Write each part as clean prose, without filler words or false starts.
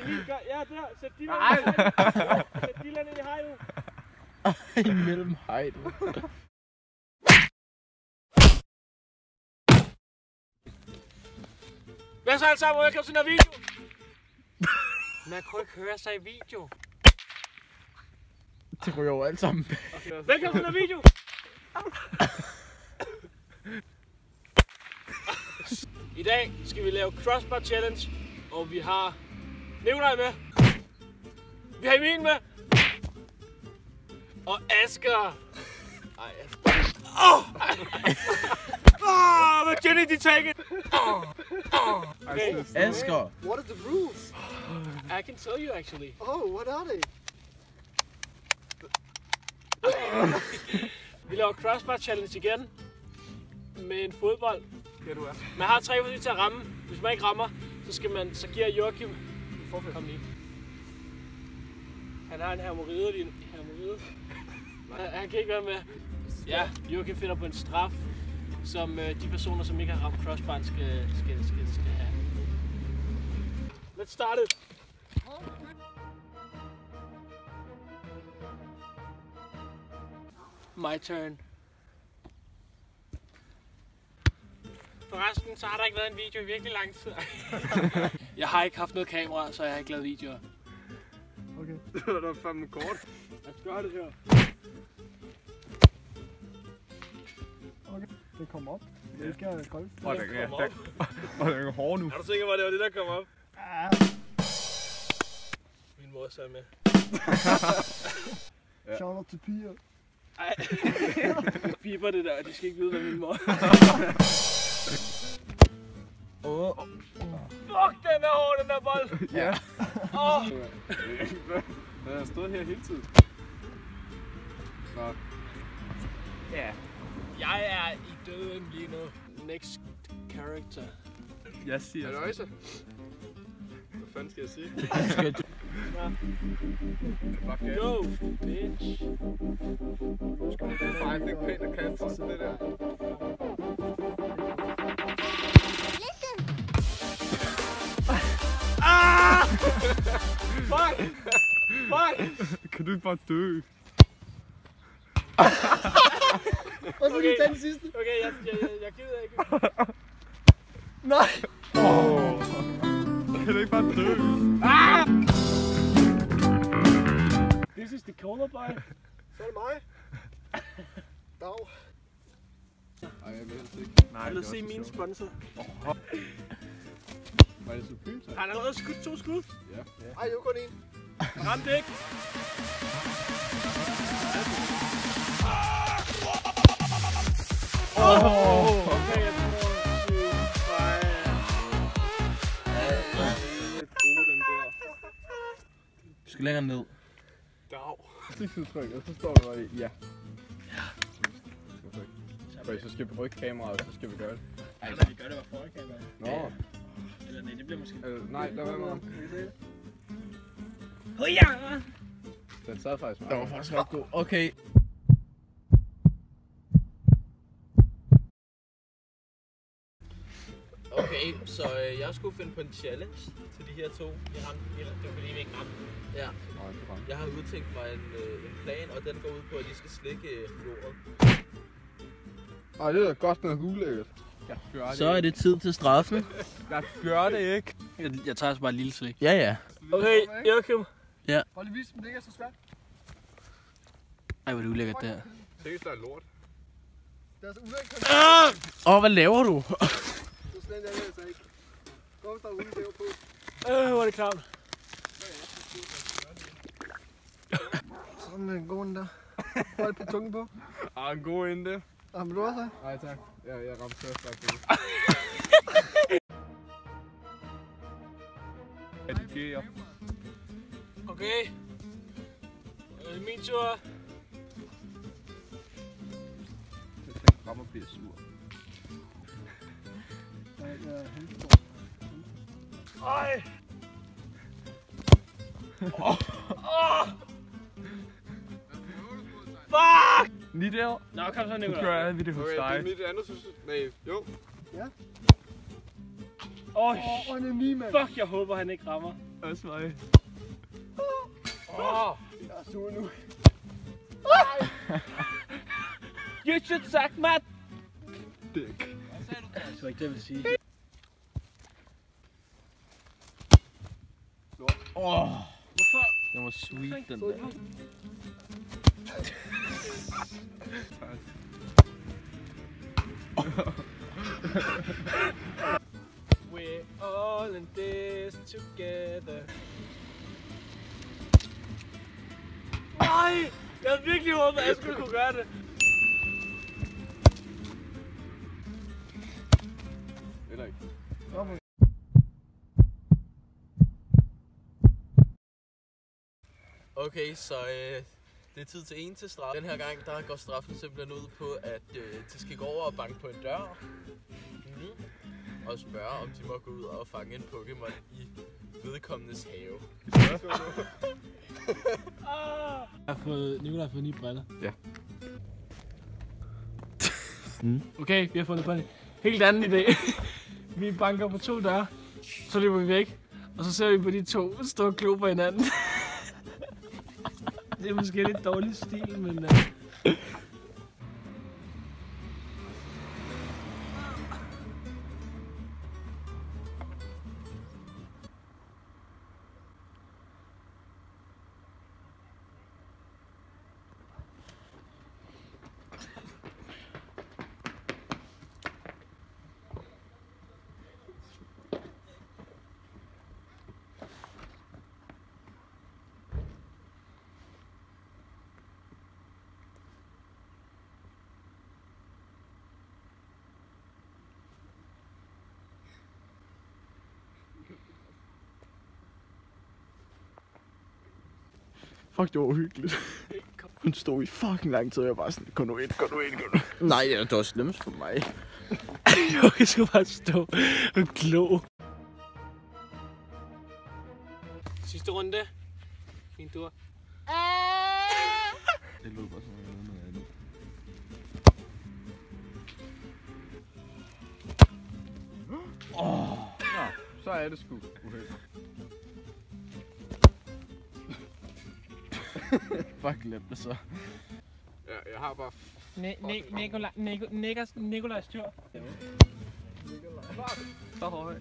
Ja, der. Sæt Dylan ind i hegnet. Sæt Dylan ind i hegnet. Imellem hegnet. Hvad så alle sammen? Velkommen til den her video. Man kunne ikke høre sig i video. Det ryger jo alt sammen. Okay. Velkommen til den her video. I dag skal vi lave crossbar challenge, og vi har Nikolaj med. Vi har Emil med. Og Asger. Ej, Virginity take it. Okay. Asger. What are the rules? I can tell you actually. Oh, what are they? Vi laver crossbar challenge igen med en fodbold. Ja, du er. Man har 3 forsøg til at ramme. Hvis man ikke rammer, så giver Joachim. Kom lige. Han har en hæmorrhoide. Han kan ikke være med. Ja, Joachim finder på en straf, som de personer, som ikke har ramt crossbar, skal have. Let's start it. My turn. Forresten, så har der ikke været en video i virkelig lang tid. Jeg har ikke haft noget kamera, så jeg har ikke lavet videoer. Okay. Det var da fandme kort. Lad os gøre det her. Okay, det kommer op. Det skal jeg kolde. Og det er hårdt nu. Er du sikker på, at det var det, der kom op? Ja. Min mor så er med. Shout out til piger. Ej, piper det der, de skal ikke vide, hvad min mor. Fuck, den er hård, den der bold. Ja. Jeg har stået her hele tiden. Nå. Ja. Jeg er i døden lige nu. Next character. Jeg siger. Halløjsa. Hvad fanden skal jeg sige? Go, bitch. Ej, det er pænt at kaste sådan det der. Ah! Fuck! Fuck! Kan du ikke bare dø? Og så lige tage den sidste. Okay, jeg gider ikke. Nej! Kan du ikke bare dø? Ah! This is the cola boy. Så er det mig. Dag. Ej, jeg ved det ikke. Nej, lad os se min sponsor. Var det Supreme så? Har han allerede skudt 2 skud? Ja. Ej, det var kun én. Ramt ikke. Okay, jeg tror, Du skal længere ned. Dag. Tryk, og så står der i ja. Okay, så skal vi rykke kameraet, og så skal vi gøre det. Altså, vi gør det bare foran kameraet. Nå. Eller nej, det bliver måske... Nej, lad være med ham. Huja! Den sad faktisk meget. Den var faktisk ret god. Okay. Okay, så jeg skulle finde på en challenge til de her to. Det var fordi, vi ikke ramte. Ja. Jeg har udtænkt mig en plan, og den går ud på, at de skal slikke jordet. Ej, det er godt noget ulækkert. Så er det tid til straffen. Jeg gør det ikke. Jeg tager altså bare et lille slik. Ja, ja. Okay, Joachim. Hold lige vis, men det ikke er så svært. Ej, hvor er det ulækkert det her. Seriøst, der er lort. Det er altså ulækkert. Hvad laver du? Så slemt er det altså ikke. Gå hvis der er ude, det på. Hvor er det klart. Sådan en god en der. Hold på tungen på. En god ende det. Vil du også have? Nej tak. Jeg ramte først faktisk. Redigerer. Okay. Min tur. Jeg tænker frem og bliver sur. Ej! Fuck! Lige der. Nå, kom så, Nu Nikolaj. kører vi det hos Okay, det er dig. mit andet, synes jeg. Nej, jo. Åh, Og en ny mand. fuck, jeg håber, han ikke rammer. Også mig. Jeg er sur nu. You should suck my Dick. Det var ikke det, jeg ville sige. Hvorfor? Den var sweet, den der. We're all in this together. Nej! Jeg havde virkelig håbet, at jeg skulle kunne gøre det. Eller ikke. Okay, så det er tid til en til straf. Den her gang, der går straffen simpelthen ud på, at de skal gå over og banke på en dør. Og spørge, om de må gå ud og fange en Pokémon i vedkommendes have. Nikolaj har fået nye briller. Ja. Okay, vi har fundet på en helt anden idé. Vi banker på 2 døre, så løber vi væk. Og så ser vi på de 2 stå og klo på hinanden. Det er måske lidt dårlig stil, men... Fuck, det var uhyggeligt. Hun stod i fucking lang tid, og jeg var sådan, gå nu ind. Nej, det var slemmest for mig. Jeg skal bare stå og klo. Sidste runde. Fin tur. Det lød bare sådan noget andet. Så er det sgu uheldigt. Fuck, glem det så. Ja, jeg har bare... Nikolajs tur. Så høj.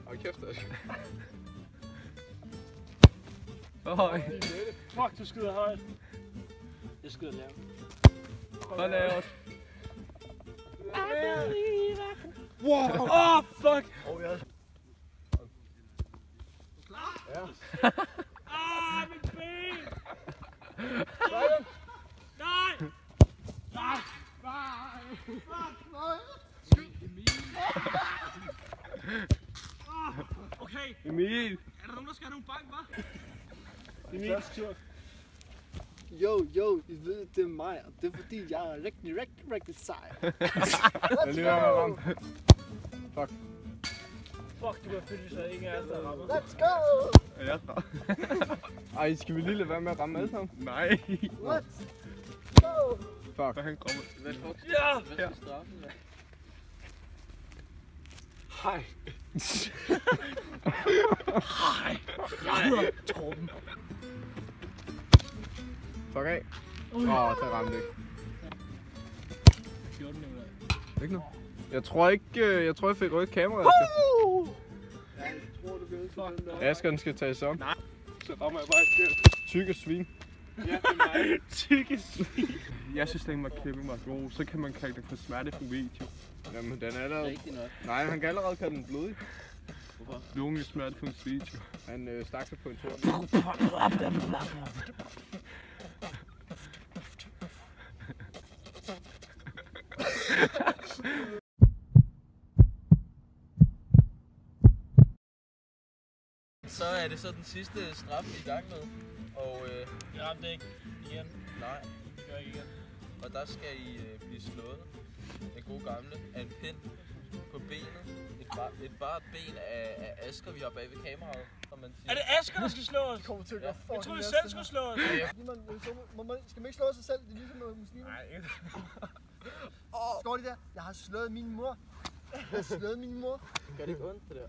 Hold kæft, altså. Så høj. Fuck, du skyder højt. Jeg skyder lavt. Så lavt. Wow! Åh, fuck! Ja. Mit ben! Nej! Nej! Okay, Emil! er der nogen, der skal have nogle bank, hva'? Emils tur. Jo, I ved, det er mig, og det er fordi, jeg er rigtig sej. Jeg lige være med at ramme. Fuck. Fuck, du kan følge sig ikke af os, der rammer. Let's go! Er jeg fra? Ej, skal vi lige lade være med at ramme alle sammen? Nej. Let's go! Fuck. Han kommer. Hvad fuck? Ja! Hvad skal straffen være? Hej. Hej! Jeg hedder Torben. Fuck af. Der ramte ikke. 14 minutter. Ikke nu? Jeg tror, jeg fik rødt kamera. Ja, jeg tror, du ved sådan den der. Asger, den skal tages om. Nej. Så rammer jeg bare et tykke svin. Ja, det er mig. Tykke svin. Jeg synes, den var kæmpe meget god. Så kan man kalde det for smertefuld video. Jamen, den er allerede... Rigtig nok. Nej, han kan allerede kalde den blodig. Hvorfor? Nogen smertefuld video. Han stak sig på en tur. Så er det så den sidste straf, vi er i gang med. Og Jeg ramte ikke igen. nej, Det gør jeg ikke igen. og der skal I blive slået. Den gode gamle af en pind på benet. Et bart ben af Asger, vi har bag ved kameraet, som man siger. Er det Asger, der skal slå os? Kommer til at Ja. gøre Jeg fucking troede, vi næste selv skulle slå os. Skal man ikke slå sig selv? Det er ligesom noget muslimer. Nej, ikke. Skår de der? Jeg har slået min mor. Jeg slået min mor. Gør det ikke ondt, det der?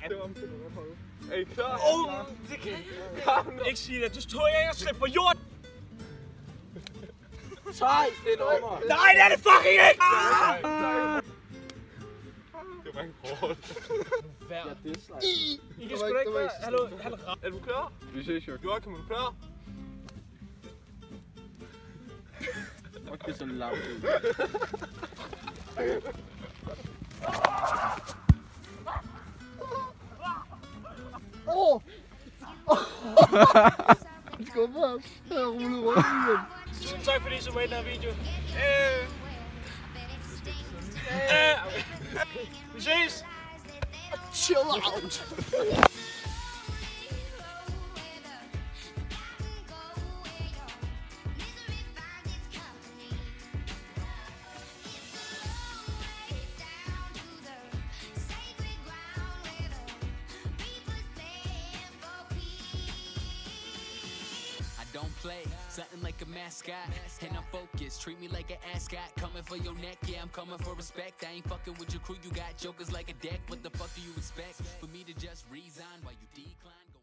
Det var omkring noget hold. Er I klar? Det kan ikke sige det. Du tog ikke at slippe på jorden. Sej, det er nummer. Nej, det er det fucking ikke! Det var en hårdt. Jeg dislike. I kan sgu da ikke være... Hallo, Er du klar? Vi ses jo. Joachim, er du klar? Fuck, det er så lavt ud. Skub ham. Jeg har rullet rundt i den. Tusind tak fordi I så med i den her video. Vi ses! Chill out. Don't play, something like a mascot, and I'm focused, treat me like an ascot, coming for your neck, yeah, I'm coming for respect, I ain't fucking with your crew, you got jokers like a deck, what the fuck do you expect, for me to just resign while you decline?